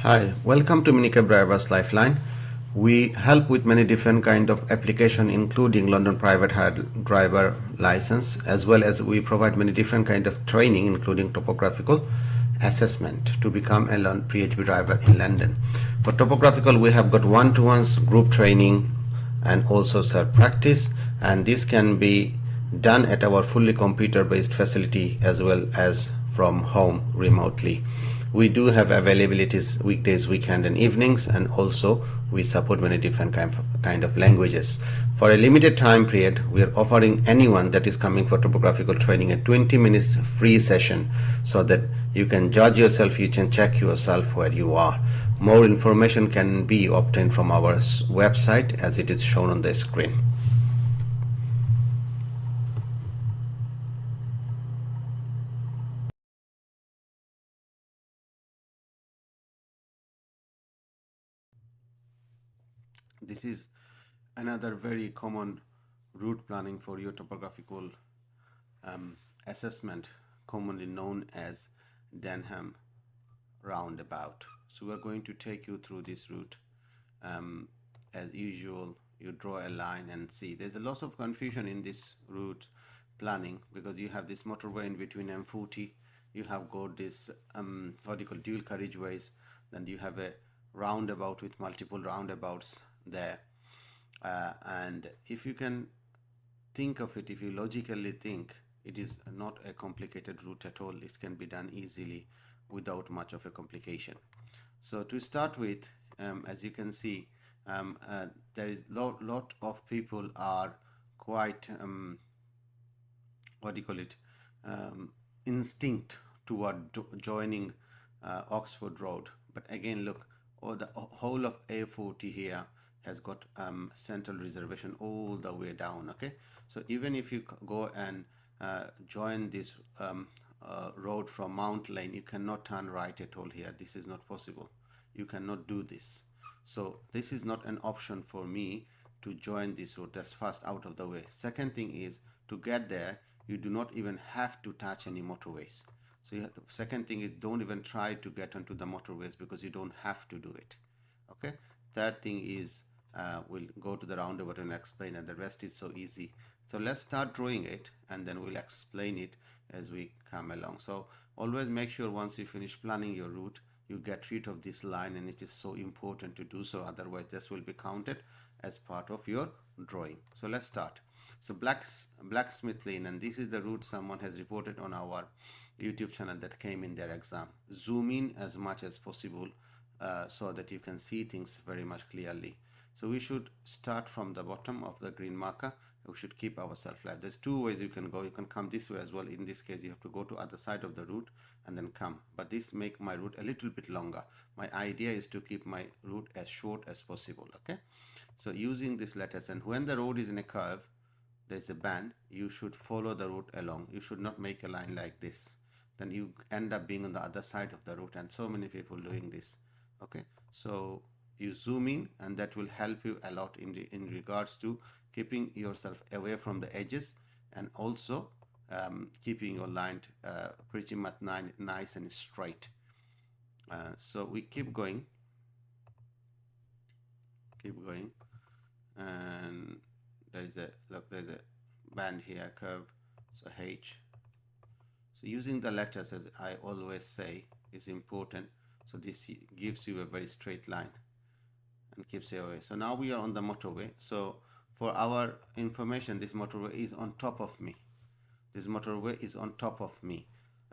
Hi, welcome to Minicab Drivers Lifeline. We help with many different kind of application, including London private hire driver license, as well as we provide many different kind of training, including topographical assessment to become a PHB driver in London. For topographical, we have got one-to-ones, group training, and also self-practice, and this can be done at our fully computer-based facility as well as from home remotely. We do have availabilities weekdays, weekend and evenings, and also we support many different kind of languages. For a limited time period, we are offering anyone that is coming for topographical training a 20 minutes free session so that you can judge yourself, you can check yourself where you are. More information can be obtained from our website as it is shown on the screen. This is another very common route planning for your topographical assessment, commonly known as Denham Roundabout. So we're going to take you through this route. As usual, you draw a line and see. There's a lot of confusion in this route planning because you have this motorway in between M40. You have got this what do you call dual carriageways. Then you have a roundabout with multiple roundabouts there. And if you can think of it, if you logically think, it is not a complicated route at all. It can be done easily without much of a complication. So to start with, as you can see, there is lot of people are quite what do you call it, instinct toward joining Oxford Road. But again, look, the whole of A40 here has got central reservation all the way down. Okay, so even if you go and join this road from Mount Lane, you cannot turn right at all here. This is not possible. You cannot do this. So this is not an option for me to join this road. That's first out of the way. Second thing is, to get there, you do not even have to touch any motorways. So second thing is, don't even try to get onto the motorways because you don't have to do it. Okay. Third thing is, we'll go to the roundabout and explain, and the rest is so easy. So let's start drawing it and then we'll explain it as we come along. So always make sure once you finish planning your route, you get rid of this line, and it is so important to do so, otherwise this will be counted as part of your drawing. So let's start. So Blacksmith Lane, and this is the route someone has reported on our YouTube channel that came in their exam. Zoom in as much as possible so that you can see things very much clearly. So we should start from the bottom of the green marker. We should keep ourselves flat. There's two ways you can go. You can come this way as well. In this case, you have to go to other side of the route and then come. But this make my route a little bit longer. My idea is to keep my route as short as possible. Okay. So using this letters, and when the road is in a curve, there's a bend, you should follow the route along. You should not make a line like this. Then you end up being on the other side of the route, and so many people doing this. Okay. So you zoom in, and that will help you a lot in regards to keeping yourself away from the edges, and also keeping your line pretty much nice and straight. So we keep going, and there's a band here, curve, so H. So using the letters, as I always say, is important. So this gives you a very straight line and keeps you away. So now we are on the motorway. So for our information, this motorway is on top of me. This motorway is on top of me.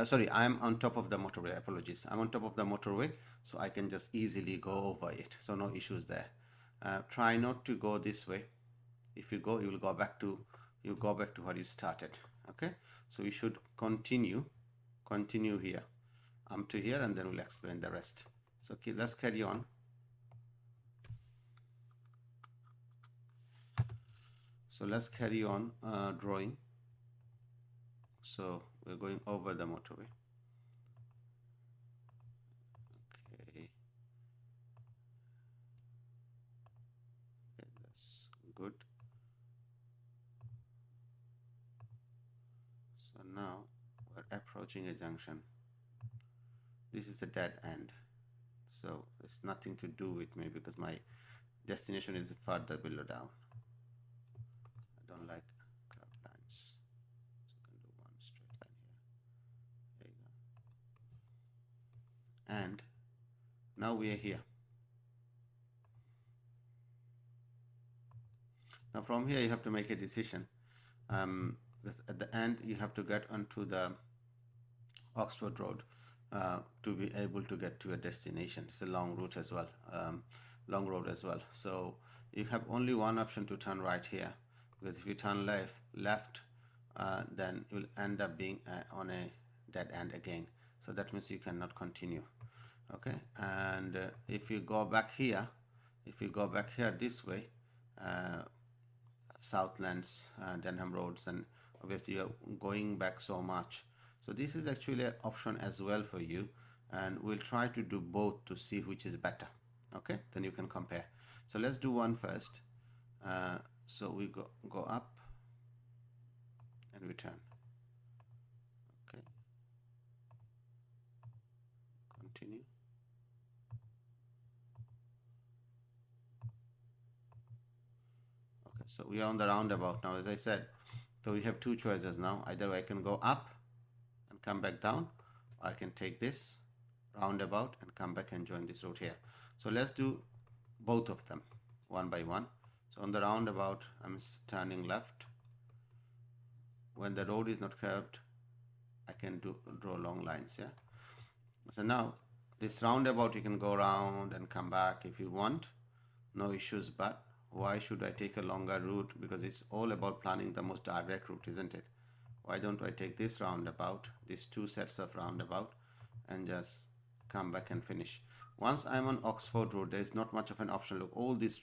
Sorry, I'm on top of the motorway. Apologies. I'm on top of the motorway, so I can just easily go over it. So no issues there. Try not to go this way. If you go, you will go back to where you started. Okay. So we should continue here, to here, and then we'll explain the rest. So okay, let's carry on. So let's carry on drawing. So we're going over the motorway. Okay, that's good. So now we're approaching a junction. This is a dead end. So it's nothing to do with me because my destination is further below down. I don't like curved lines. So I can do one straight line here. There you go. And now we are here. Now from here you have to make a decision. Because at the end you have to get onto the Oxford Road to be able to get to your destination. It's a long route as well, long road as well. So you have only one option to turn right here, because if you turn left, then you'll end up being on a dead end again. So that means you cannot continue. Okay, and if you go back here, this way, Southlands, Denham roads, and obviously you're going back so much. So this is actually an option as well for you, and we'll try to do both to see which is better. Okay, then you can compare. So let's do one first. So we go up and we turn. Okay, continue. Okay, so we are on the roundabout now, as I said. So we have two choices now. Either I can go up and come back down, or I can take this roundabout and come back and join this road here. So let's do both of them one by one. So on the roundabout, I'm turning left. When the road is not curved, I can draw long lines. Yeah. So now this roundabout, you can go around and come back if you want, no issues. But why should I take a longer route? Because it's all about planning the most direct route, isn't it? Why don't I take this roundabout, these two sets of roundabout, and just come back and finish? Once I'm on Oxford Road, there is not much of an option. Look, all these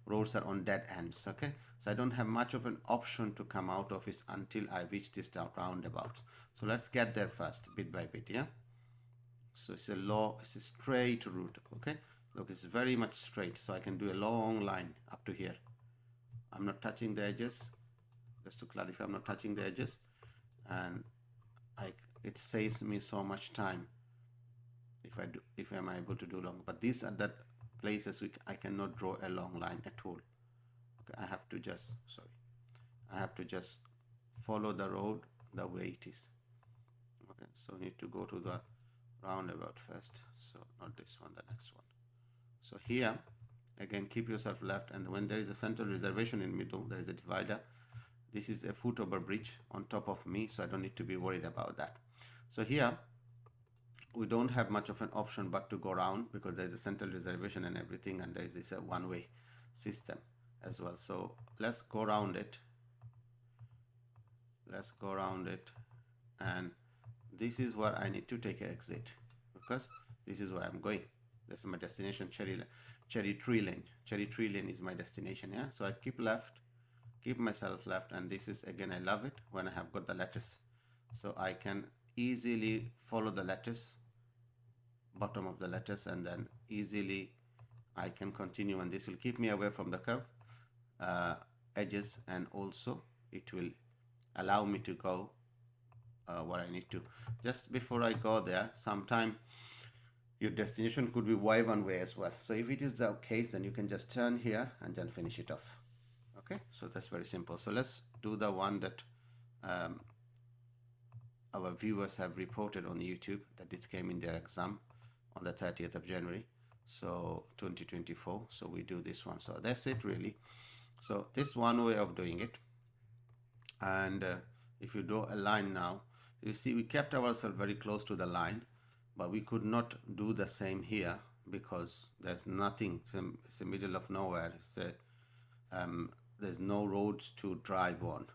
roads are on dead ends. Okay, so I don't have much of an option to come out of it until I reach this roundabout. So let's get there first, bit by bit. Yeah. So it's a straight route. Okay, look, it's very much straight. So I can do a long line up to here. I'm not touching the edges. Just to clarify, I'm not touching the edges, and it saves me so much time if I'm able to do long. But these are the places I cannot draw a long line at all. Okay, I have to just follow the road the way it is. Okay, so I need to go to the roundabout first. So not this one, the next one. So here again, keep yourself left, and when there is a central reservation in middle, there is a divider. This is a foot over bridge on top of me, so I don't need to be worried about that. So here we don't have much of an option but to go around, because there is a central reservation and everything, and there is this one-way system as well. So let's go around it. And this is where I need to take an exit, because this is where I'm going. This is my destination, Cherry Tree Lane. Cherry Tree Lane is my destination. Yeah, so I keep myself left, and this is, again, I love it when I have got the letters, so I can easily follow the letters, bottom of the letters, and then easily I can continue, and this will keep me away from the curve edges, and also it will allow me to go where I need to. Just before I go there, sometime your destination could be one way as well. So if it is the case, then you can just turn here and then finish it off. Okay, so that's very simple. So let's do the one that our viewers have reported on YouTube, that this came in their exam on the 30th of January, so 2024. So we do this one. So that's it really. So this one way of doing it. And if you draw a line now, you see we kept ourselves very close to the line, but we could not do the same here because there's nothing. It's the middle of nowhere. There's no roads to drive on.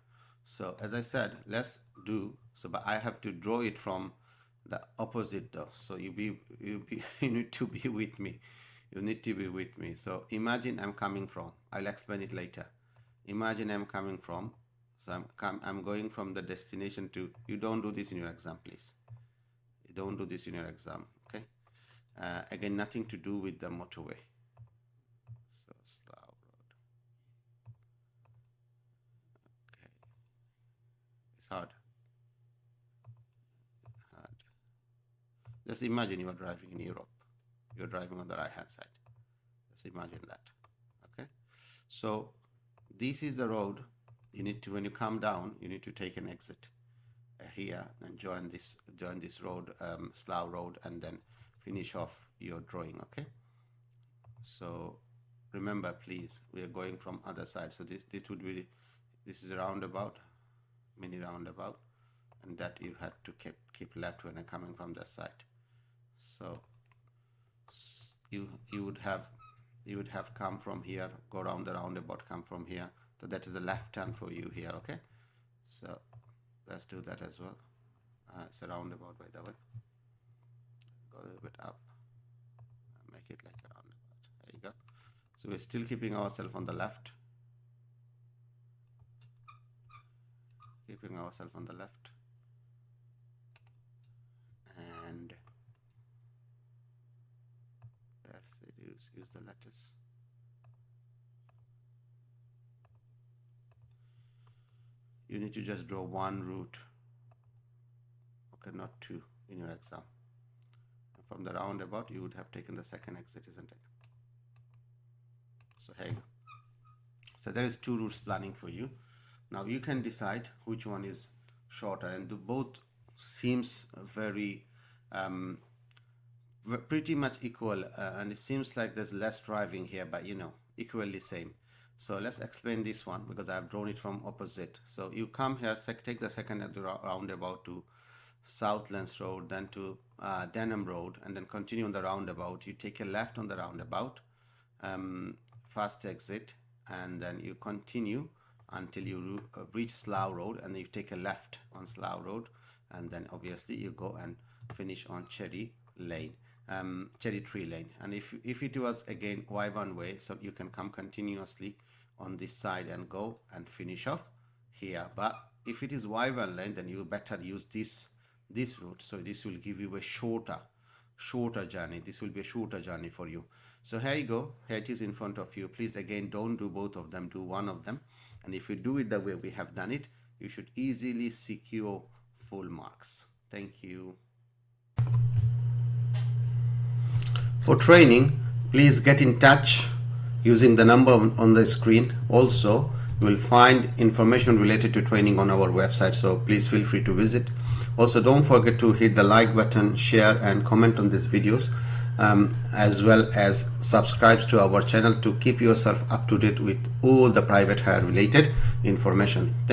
So as I said, let's do so, but I have to draw it from the opposite though. So you need to be with me. You need to be with me. So imagine I'm coming from. I'll explain it later. Imagine I'm coming from. So I'm going from the destination to. You don't do this in your exam, please. You don't do this in your exam. Okay. Again, nothing to do with the motorway. So slow road. Okay. It's hard. Just imagine you are driving in Europe. you're driving on the right hand side. Let's imagine that. Okay, so this is the road. You need to, when you come down, you need to take an exit here and join this road, Slough Road, and then finish off your drawing. Okay, so remember, please, we are going from other side. So this would be, this is a roundabout, mini roundabout, and that you had to keep left when you're coming from that side. So you would have come from here, go around the roundabout, come from here. So that is a left turn for you here. Okay, so let's do that as well. It's a roundabout, by the way. Go a little bit up and make it like a roundabout. There you go. So we're still keeping ourselves on the left. Keeping ourselves on the left. And let's use the letters. You need to just draw one route, okay, not two in your exam. And from the roundabout, you would have taken the second exit, isn't it? So here you go. So there is two routes planning for you. Now you can decide which one is shorter, and both seems very pretty much equal, and it seems like there's less driving here, but you know, equally same. So let's explain this one because I've drawn it from opposite. So you come here, take the second roundabout to Southlands Road, then to Denham Road, and then continue on the roundabout. You take a left on the roundabout, first exit, and then you continue until you reach Slough Road, and you take a left on Slough Road, and then obviously you go and finish on Cherry Lane. Cherry Tree Lane. And if it was again Y1 way, so you can come continuously on this side and go and finish off here. But if it is Y1 lane, then you better use this route. So this will give you a shorter journey. This will be a shorter journey for you. So here you go. Here it is in front of you. Please again, don't do both of them, do one of them. And if you do it the way we have done it, you should easily secure full marks. Thank you. For training, please get in touch using the number on the screen. Also, you will find information related to training on our website, so please feel free to visit. Also, don't forget to hit the like button, share and comment on these videos, as well as subscribe to our channel to keep yourself up to date with all the private hire related information.